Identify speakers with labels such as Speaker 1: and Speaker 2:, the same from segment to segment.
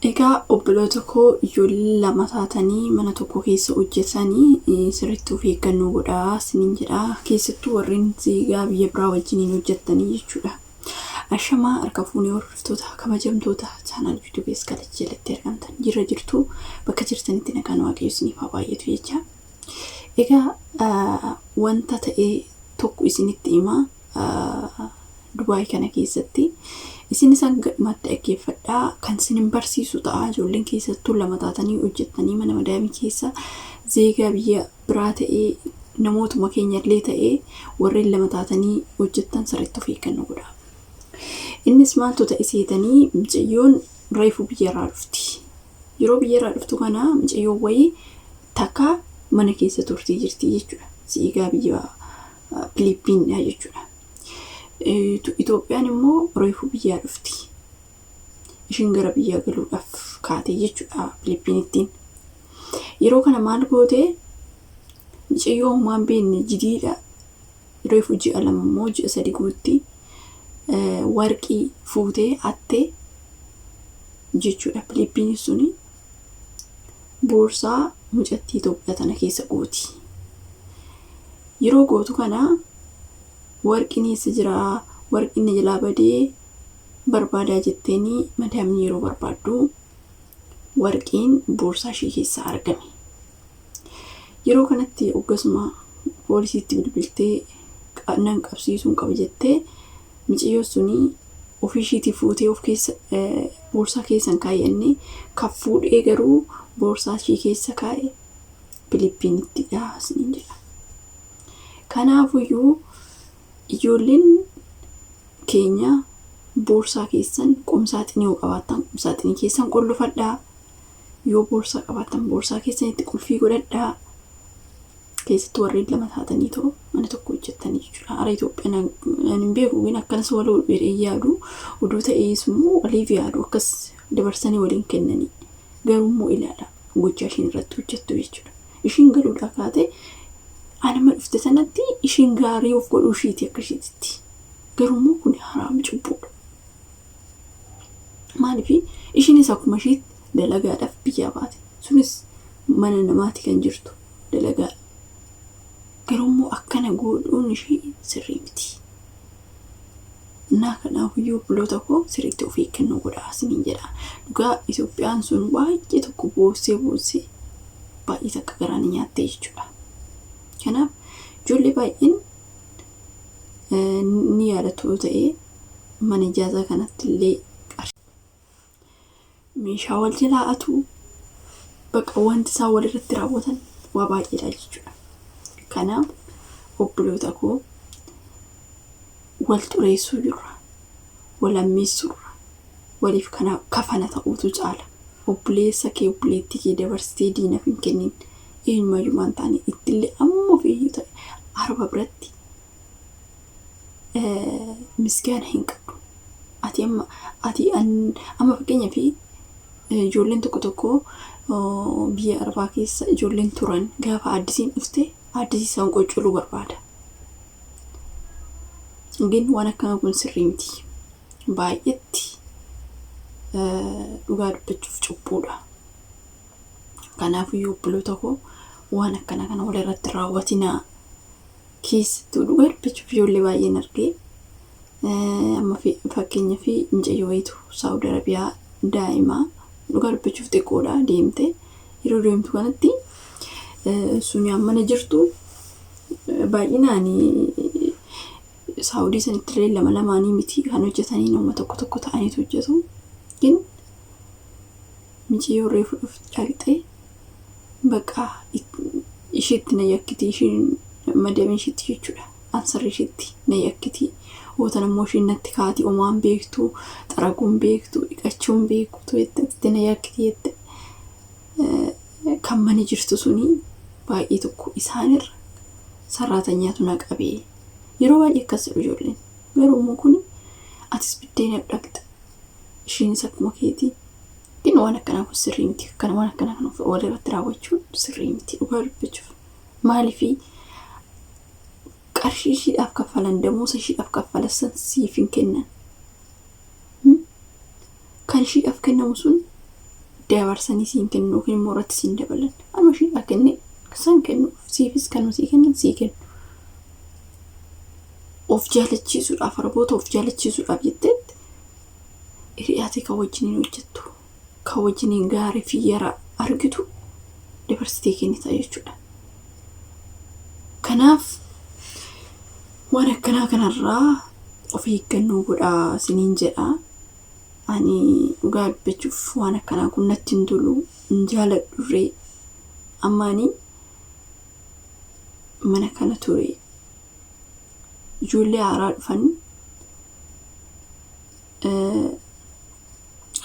Speaker 1: Egaa obboloota koo ijoollee lama taatanii mana tokko keessa hojjetanii sirriitti of eeggannoo godhaa isiniin jedha. Keessattuu warreen egaa biyya biraa wajjiniin hojjettanii jechuudha. Ashamaa harka fuunee hordoftoota kabajamtoota chaanaal YouTube Galata jalatti argamtan jirra jirtu bakka jirtanitti nagaan waaqayyo isiniif haa baay'atu jecha. Egaa wanta ta'e tokko isinitti himaa Dubaay kana keessatti isin isaan madda dhaggeeffadhaa kan isin barsiisu ta'a. Ijoolleen keessattuu lama taatanii hojjettanii mana madaamii keessa zeegaa biyya biraa ta'ee namootuma keenya illee ta'ee warreen lama taatanii hojjettan sirriitti of eeggannoo godhaa. Innis maaltu ta'e seetanii mucayyoon reefu biyyarraa dhufti. Yeroo biyyarraa dhuftu kana mucayyoon wayii takka mana keessa turtii jirti jechuudha. Zeegaa biyya Filiippiinidha jechuudha. Itoophiyaan immoo reefu biyyaa dhufti. Ishiin gara biyyaa galuudhaaf kaatee jechuudha Filiippiinittiin. Yeroo kana maal goote mucayyoo homaan beenne jidiidha. Reefu ji'a lama immoo ji'a sadi guutti warqii fuutee hattee jechuudha. Filiippiinis suni boorsaa mucattii Itoophiyaa tana keessa gooti. Yeroo gootu kana warqiin eessa jira? Warqiin jalaa badee barbaadaa jetteeni madaamni yeroo barbaaddu warqiin boorsaa ishee keessaa argame. Yeroo kanatti oggusuma poolisiitti bilbiltee nan qabsiisuun qaba jettee mucayyoo suni ofiishiitii fuutee of keessa boorsaa keessan kaayannee kan fuudhee garuu boorsaa ishee keessa kaa'e Filiippiinittidha isiniin jedha. Kanaafuyyuu ijoolleen keenya boorsaa keessan qomsaaxinii yoo qabaattan qomsaaxinii keessan qollofadhaa. Yoo boorsaa qabaattan boorsaa keessanitti qulfii godhadhaa. Keessattuu warreen lama taatanii too mana tokko hojjettanii jechuudha. Hara Itoophiyaan hin beeku gin akkanas waloo dheeree yaadu oduu ta'ees immoo waliif yaadu akkas dabarsanii waliin kennanii garuu immoo ilaala gochaa ishiin irratti hojjettu jechuudha. Ishiin galuudhaa kaate anama dhufte sanatti ishiin gaarii of godhuu ishiiti akka ishiititti. Garuu immoo kun haraam cubbuudha. Maaliif ishiinis akkuma ishiitti dalagaadhaaf biyyaa baate. Sunis mana namaati kan jirtu dalagaa. Garuu immoo akkana godhuun ishee sirrii miti. Kanaafuu obboloota koo sirriitti of eeggannoo godhaa isiniin jedha. Dhugaa Itoophiyaan sun baay'ee tokko boossee baay'ee takka garaan nyaattee jechuudha. Kanaaf ijoollee baay'een ni yaadatu ta'ee mana ijaazaa kanatti illee meeshaa wal jalaa atu bakka wanti isaa walirratti raawwatan waa baay'eedha jechuudha. Kanaaf obboloota koo wal xureessuu jirra. Wal ammeessuurra. Waliif kana kafana ta'uutu caala. Obboleessa kee obboleettii kee dabarsitee diinaaf hin kennin. Eenyumayyuu waan taane ittillee ammoo feeyyuu ta'e arba biratti misgaana hin qabdu. Ati amma fakkeenyaa fi ijoolleen tokko biyya arbaa keessa ijoolleen turan gaafa addisiin dhufte addisiisaan qocoluu barbaada. Gin waan akkana kun sirrii miti. Baay'eetti dhugaa dubbachuuf cubbuudha. Kanaafuu obboloota koo waan akkana kana walirratti raawwatinaa. Keessattuu dhugaa dubbachuuf ijoollee baay'een argee amma fakkeenyaa fi mucayyoo wayitu Saawud Arabiyaa daa'imaa dhugaa dubbachuuf xiqqoodha deemte. Yeroo deemtu kanatti suni ammana jirtu baay'inaan Saawudii sanitti illee lama lamaanii miti kan hojjetanii nama tokko ta'aniitu hojjetu. Gin mucayyoo reefu dhaqxee bakka isheetti na yakkiti ishiin madaamii isheetti jechuudha. Ansarri isheetti na yakkiti. Ootan ammoo ishiin natti kaati omaan beektu xaraguun beektu dhiqachuun beektu jettee na yakkiti jette. Kan mani jirtu suni baay'ee tokko isaanirra sarraatanyaatu na qabee. Yeroo baay'ee akkas jedhu ijoolleen. Garuu immoo kun atis biddeena dhaqxa. Ishiinis akkuma keetii. Gin waan akkanaa kun sirrii miti. Akkana waan akkanaa kan walirratti raawwachuun sirrii miti dhugaa dubbachuuf. Maaliifii qarshii ishiidhaaf kaffalan damoosa ishiidhaaf kaffalan siif hin kennan. Kan ishiidhaaf kennamu sun dabarsanii siin kennu yookiin immoo irratti siin dabalan. Anuma ishiidhaa kennee san kennu siifis kan sii kennan sii kennu. Of jaalachiisuudhaaf arboota of jaalachiisuudhaaf jetteetti hiriyaati kan wajjiniin hojjettu kan wajjiniin gaarii fi yara argitu dabarsitee kennita jechuudha. Kanaaf waan akkanaa kanarraa of eeggannoo godhaa isiniin jedha. Ani dhugaa dubbachuuf waan akkanaa kun natti hin tolu hin jaaladhurree ammaanii mana kana ture ijoollee haaraa dhufan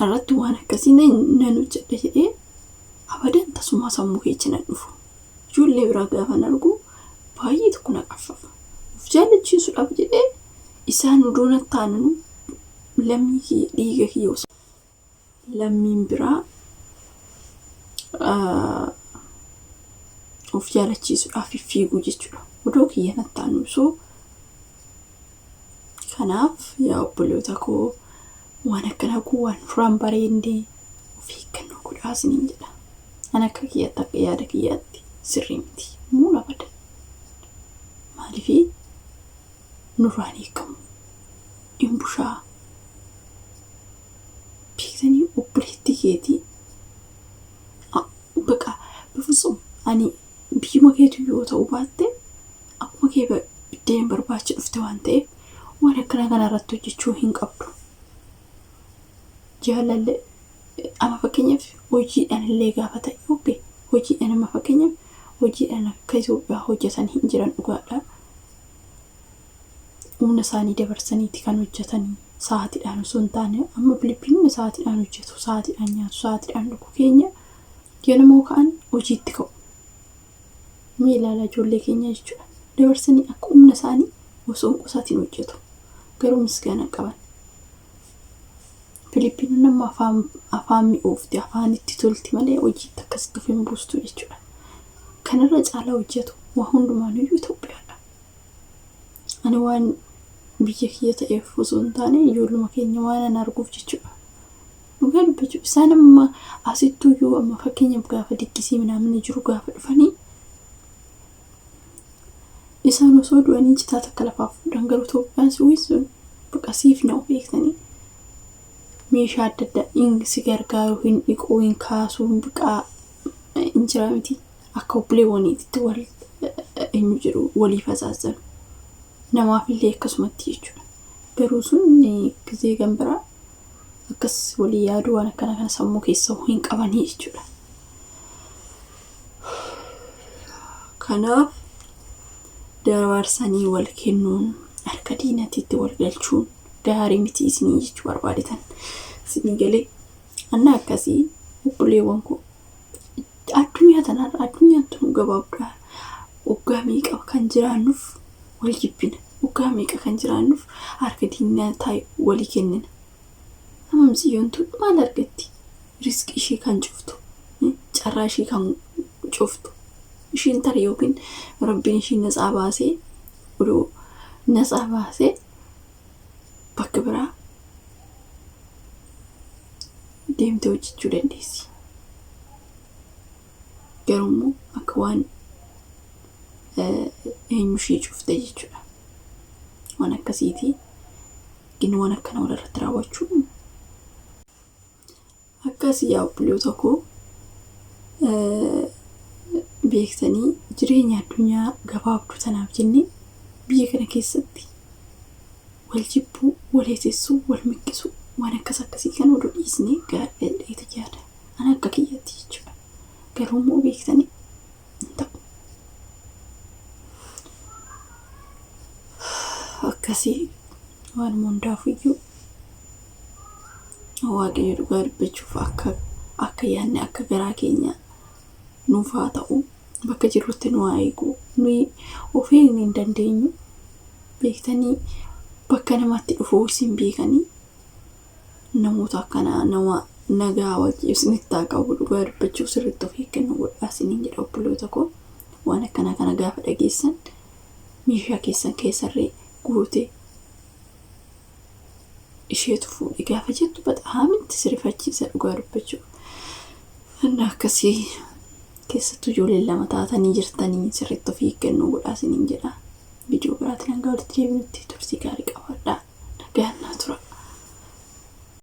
Speaker 1: irratti waan akkasii nan hojjedha jedhee abadan tasuma sammuu keessa nan dhufu. Ijoollee biraa gaafan argu baay'ee tokko na qaffafa. Of jaalachiisuudhaaf jedhee isaan uduuna taanu lammii dhiiga kiyya lammiin biraa of jaalachiisuudhaaf fiiguu jechuudha. Odoo kiyya na taanu so kanaaf yaa obboloota koo waan akkanaa kun waan duraan bareedee of eeggannoo godhaa isiniin jedha. Ani akka kiyyaatti akka yaada kiyyaatti sirrii miti muun abadan. Maaliif nurraan eeggamu hin bushaa beektanii obboleettii keetii baqa bifusum ani biyyuma keetu yoo ta'u baatte akkuma kee biddeen barbaacha dhufte waan ta'eef waan akkanaa kanarratti hojjechuu hin qabdu. Jaalallee ama fakkeenyaaf hojiidhaan illee gaafa ta'e obbee hojiidhaan ama fakkeenyaaf hojiidhaan akka Itoophiyaa hojjetan hin jiran dhugaadha. Humna isaanii dabarsaniiti kan hojjetanii sa'aatiidhaan osoo hin taane amma Filiippiinonni sa'aatiidhaan hojjetu sa'aatiidhaan nyaatu sa'aatiidhaan dhugu keenya yommuu ka'an hojiitti ka'u. Mee ilaalaa ijoollee keenya jechuudha. Dabarsanii akka humna isaanii osoo hin qusaatiin hojjetu. Garuu misgaana qaban. Filiippiinonni amma afaan mi'oofti afaanitti tolti malee hojiitti akkasitti of hin buustu jechuudha. Kanarra caalaa hojjetu waa hundumaanuyyuu Itoophiyaadha. Ani waan biyya kiyya ta'eef osoo hin taane ijoolluma keenya waan an arguuf jechuudha. Dhugaa dubbachuuf isaan amma asittuyyuu amma fakkeenyaaf gaafa dikkisii minamni jiru gaafa dhufanii isaan osoo du'anii citaa takka lafaaf fuudhan garuu Itoophiyaan suwisun baqasiif na beektanii meeshaa adda addaa inni si gargaaru hin dhiquu hin kaasuu hin biqaa hin jira miti akka obboleewwaniitti wal eenyu jiru walii fasaasanu. Namaaf illee akkasumatti jechuudha. Garuu sun gizee gambiraa akkas walii yaaduu waan akkana kana sammuu keessa hin qabanii jechuudha. Kanaaf dabarsanii wal kennuun harka diinatiitti wal galchuun gaarii miti isinii jechuu barbaadetan isinii galee anna akkasii obboleewwan koo addunyaa tanarra addunyaan tun gabaabdha. Waggaa meeqa kan jiraannuuf wal jibbina. Waggaa meeqa kan jiraannuuf harka diinataa walii kennina. Amamsiyoon tun maal argatti? Riskii ishee kan cuftu carraa ishee kan cuftu ishiin tarii yookiin rabbiin ishee natsaa baasee odoo natsaa baasee bakka biraa deemtee hojjechuu dandeessi. Garuu akka waan eenyu ishee cufte jechuudha. Waan akkasiiti gin waan akkana walirratti raawwachuu akkasii yaa obboloota koo beektanii jireenya addunyaa gabaabduu tanaaf jennee biyya kana keessatti wal jibbuu wal heesessuu wal miqqisuu waan akkasii kan oduu dhiisnee gaadheedha yaada. Ana akka kiyyaatti jechuudha. Garuu immoo beektanii hin ta'u. Akkasii waan hundaafiyyuu waaqayyo dhugaa dubbachuuf akka yaadne akka garaa keenya nuuf haa ta'u bakka jirrutti nu haa eegu. Nuyi of eeguu hin dandeenyu beektanii bakka namatti dhufuu isin beekanii namoota akkanaa nama nagaa wajjin isinitti haa qabu dhugaa dubbachuuf sirriitti of eeggannoo godhaa isiniin jedha obboloota koo. Waan akkanaa kana gaafa dhageessan meeshaa keessan keessarree guutee isheetu fuudhee gaafa jettu bataamitti sirrifachiisa dhugaa dubbachuuf. Akkasii keessattuu ijoolleen lama taatanii jirtanii sirriitti ofii eeggannoo godhaa isiniin jedha. Viidiyoo biraatiin hanga walitti deebinutti tursii gaarii qabaadhaa. Nagaan naa tura.